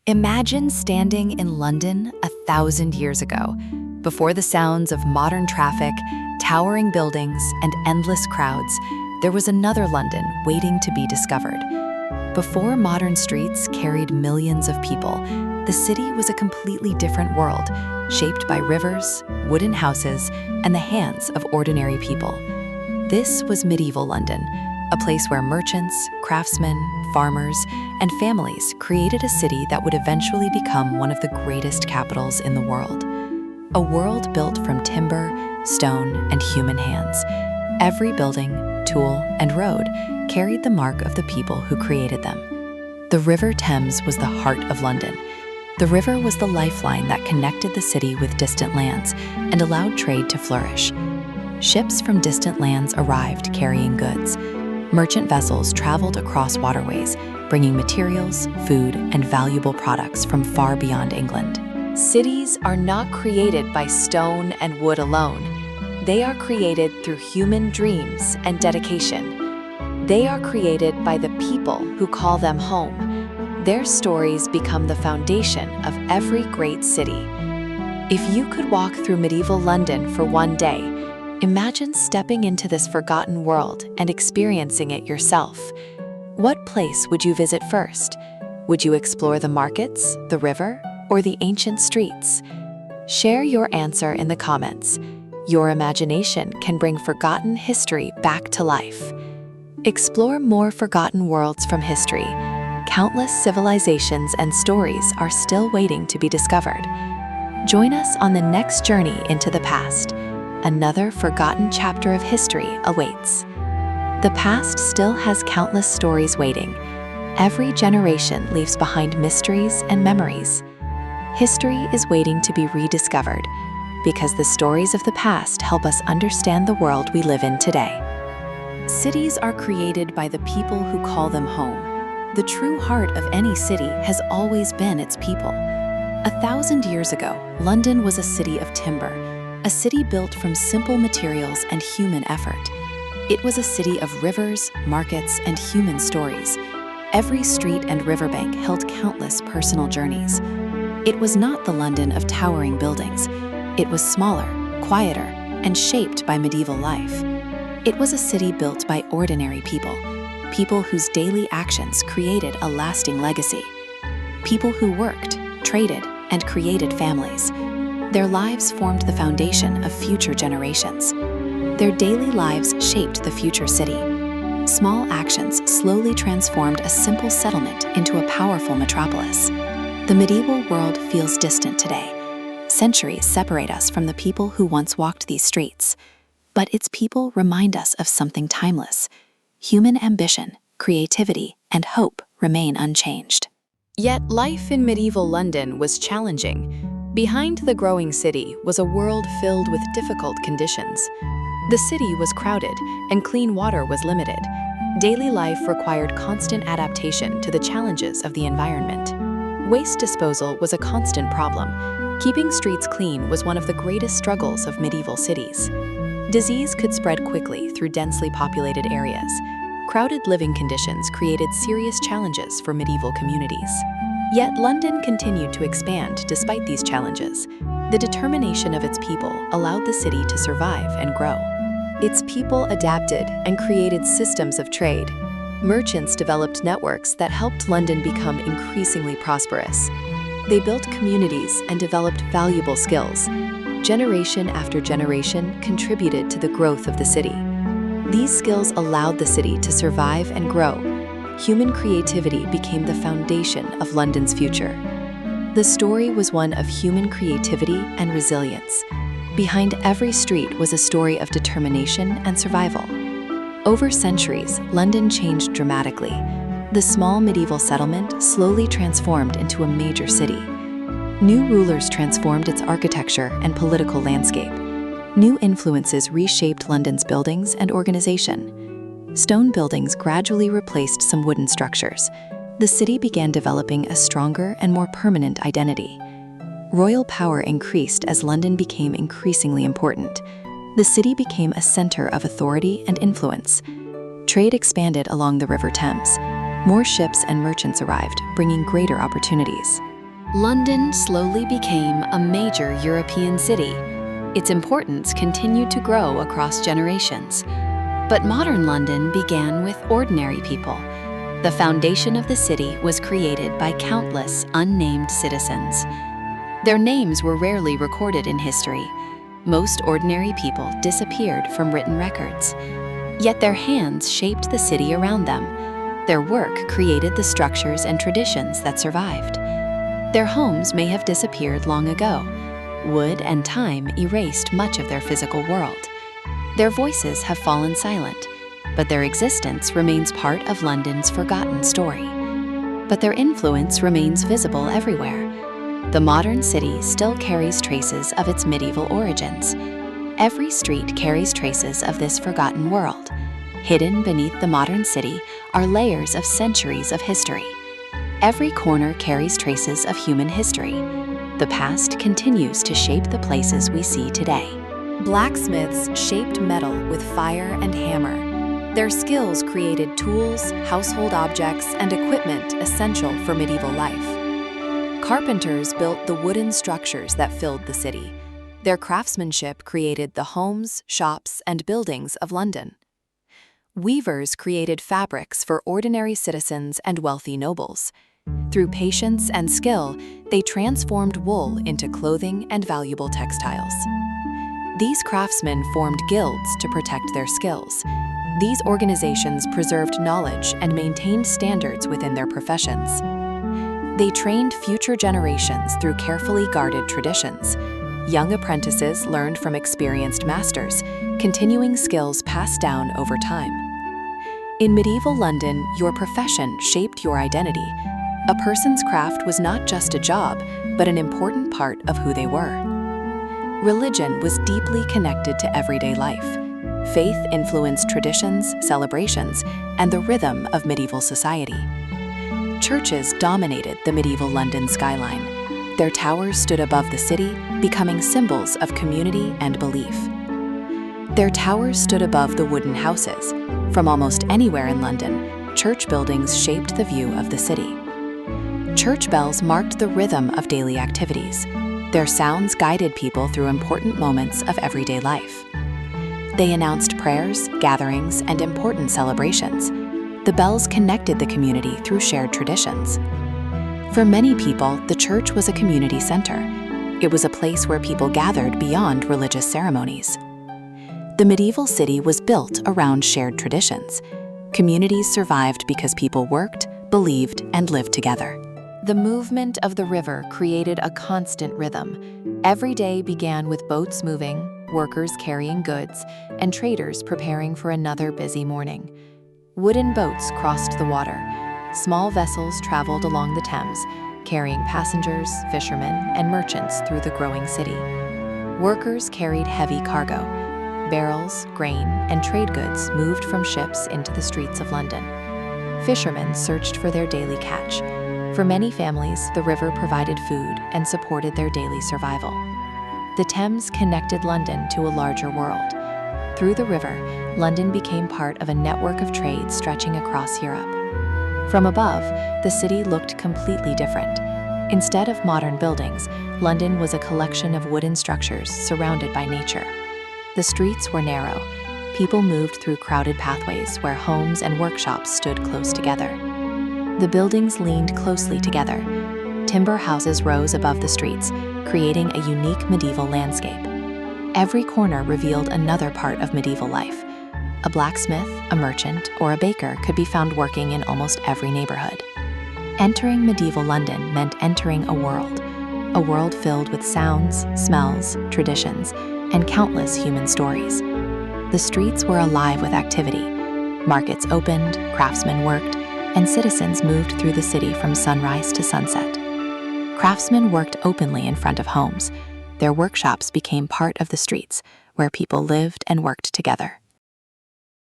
Imagine standing in London 1,000 years ago, before the sounds of modern traffic, towering buildings, and endless crowds. There was another London waiting to be discovered. Before modern streets carried millions of people, the city was a completely different world, shaped by rivers, wooden houses, and the hands of ordinary people. This was medieval London, a place where merchants, craftsmen, farmers, and families created a city that would eventually become one of the greatest capitals in the world. A world built from timber, stone, and human hands. Every building, tool, and road carried the mark of the people who created them. The River Thames was the heart of London. The river was the lifeline that connected the city with distant lands and allowed trade to flourish. Ships from distant lands arrived carrying goods. Merchant vessels traveled across waterways, bringing materials, food, and valuable products from far beyond England. Cities are not created by stone and wood alone. They are created through human dreams and dedication. They are created by the people who call them home. Their stories become the foundation of every great city. If you could walk through medieval London for one day, imagine stepping into this forgotten world and experiencing it yourself. What place would you visit first? Would you explore the markets, the river, or the ancient streets? Share your answer in the comments. Your imagination can bring forgotten history back to life. Explore more forgotten worlds from history. Countless civilizations and stories are still waiting to be discovered. Join us on the next journey into the past. Another forgotten chapter of history awaits. The past still has countless stories waiting. Every generation leaves behind mysteries and memories. History is waiting to be rediscovered because the stories of the past help us understand the world we live in today. Cities are created by the people who call them home. The true heart of any city has always been its people. 1,000 years ago, London was a city of timber, a city built from simple materials and human effort. It was a city of rivers, markets, and human stories. Every street and riverbank held countless personal journeys. It was not the London of towering buildings. It was smaller, quieter, and shaped by medieval life. It was a city built by ordinary people, people whose daily actions created a lasting legacy. People who worked, traded, and created families. Their lives formed the foundation of future generations. Their daily lives shaped the future city. Small actions slowly transformed a simple settlement into a powerful metropolis. The medieval world feels distant today. Centuries separate us from the people who once walked these streets. But its people remind us of something timeless. Human ambition, creativity, and hope remain unchanged. Yet life in medieval London was challenging. Behind the growing city was a world filled with difficult conditions. The city was crowded, and clean water was limited. Daily life required constant adaptation to the challenges of the environment. Waste disposal was a constant problem. Keeping streets clean was one of the greatest struggles of medieval cities. Disease could spread quickly through densely populated areas. Crowded living conditions created serious challenges for medieval communities. Yet London continued to expand despite these challenges. The determination of its people allowed the city to survive and grow. Its people adapted and created systems of trade. Merchants developed networks that helped London become increasingly prosperous. They built communities and developed valuable skills. Generation after generation contributed to the growth of the city. These skills allowed the city to survive and grow. Human creativity became the foundation of London's future. The story was one of human creativity and resilience. Behind every street was a story of determination and survival. Over centuries, London changed dramatically. The small medieval settlement slowly transformed into a major city. New rulers transformed its architecture and political landscape. New influences reshaped London's buildings and organization. Stone buildings gradually replaced some wooden structures. The city began developing a stronger and more permanent identity. Royal power increased as London became increasingly important. The city became a center of authority and influence. Trade expanded along the River Thames. More ships and merchants arrived, bringing greater opportunities. London slowly became a major European city. Its importance continued to grow across generations. But modern London began with ordinary people. The foundation of the city was created by countless unnamed citizens. Their names were rarely recorded in history. Most ordinary people disappeared from written records. Yet their hands shaped the city around them. Their work created the structures and traditions that survived. Their homes may have disappeared long ago. Wood and time erased much of their physical world. Their voices have fallen silent, but their existence remains part of London's forgotten story. But their influence remains visible everywhere. The modern city still carries traces of its medieval origins. Every street carries traces of this forgotten world. Hidden beneath the modern city are layers of centuries of history. Every corner carries traces of human history. The past continues to shape the places we see today. Blacksmiths shaped metal with fire and hammer. Their skills created tools, household objects, and equipment essential for medieval life. Carpenters built the wooden structures that filled the city. Their craftsmanship created the homes, shops, and buildings of London. Weavers created fabrics for ordinary citizens and wealthy nobles. Through patience and skill, they transformed wool into clothing and valuable textiles. These craftsmen formed guilds to protect their skills. These organizations preserved knowledge and maintained standards within their professions. They trained future generations through carefully guarded traditions. Young apprentices learned from experienced masters, continuing skills passed down over time. In medieval London, your profession shaped your identity. A person's craft was not just a job, but an important part of who they were. Religion was deeply connected to everyday life. Faith influenced traditions, celebrations, and the rhythm of medieval society. Churches dominated the medieval London skyline. Their towers stood above the city, becoming symbols of community and belief. Their towers stood above the wooden houses. From almost anywhere in London, church buildings shaped the view of the city. Church bells marked the rhythm of daily activities. Their sounds guided people through important moments of everyday life. They announced prayers, gatherings, and important celebrations. The bells connected the community through shared traditions. For many people, the church was a community center. It was a place where people gathered beyond religious ceremonies. The medieval city was built around shared traditions. Communities survived because people worked, believed, and lived together. The movement of the river created a constant rhythm. Every day began with boats moving, workers carrying goods, and traders preparing for another busy morning. Wooden boats crossed the water. Small vessels traveled along the Thames, carrying passengers, fishermen, and merchants through the growing city. Workers carried heavy cargo. Barrels, grain, and trade goods moved from ships into the streets of London. Fishermen searched for their daily catch. For many families, the river provided food and supported their daily survival. The Thames connected London to a larger world. Through the river, London became part of a network of trade stretching across Europe. From above, the city looked completely different. Instead of modern buildings, London was a collection of wooden structures surrounded by nature. The streets were narrow. People moved through crowded pathways where homes and workshops stood close together. The buildings leaned closely together. Timber houses rose above the streets, creating a unique medieval landscape. Every corner revealed another part of medieval life. A blacksmith, a merchant, or a baker could be found working in almost every neighborhood. Entering medieval London meant entering a world filled with sounds, smells, traditions, and countless human stories. The streets were alive with activity. Markets opened, craftsmen worked, and citizens moved through the city from sunrise to sunset. Craftsmen worked openly in front of homes. Their workshops became part of the streets, where people lived and worked together.